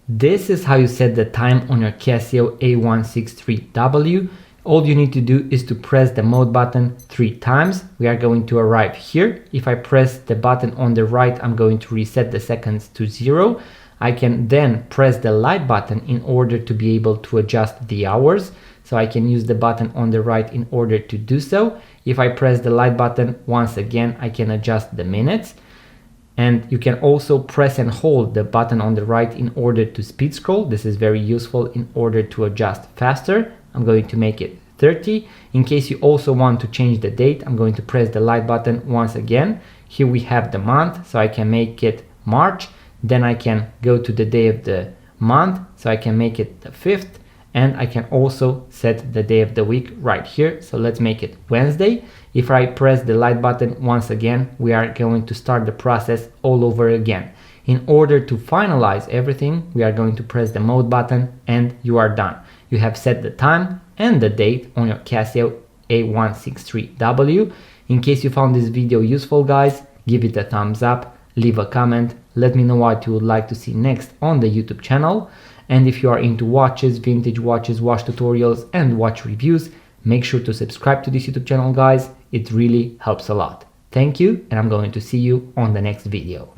This is how you set the time on your Casio A163W. All you need to do is to press the mode button 3 times. We are going to arrive here. If I press the button on the right, I'm going to reset the seconds to 0. I can then press the light button in order to be able to adjust the hours. So I can use the button on the right in order to do so. If I press the light button once again, I can adjust the minutes. And you can also press and hold the button on the right in order to speed scroll. This is very useful in order to adjust faster. I'm going to make it 30. In case you also want to change the date, I'm going to press the light button once again. Here we have the month, so I can make it March. Then I can go to the day of the month, so I can make it the 5th. And I can also set the day of the week right here. So let's make it Wednesday. If I press the light button once again, we are going to start the process all over again. In order to finalize everything, we are going to press the mode button and you are done. You have set the time and the date on your Casio A163W. In case you found this video useful, guys, give it a thumbs up, leave a comment, let me know what you would like to see next on the YouTube channel. And if you are into watches, vintage watches, watch tutorials and watch reviews, make sure to subscribe to this YouTube channel, guys. It really helps a lot. Thank you, and I'm going to see you on the next video.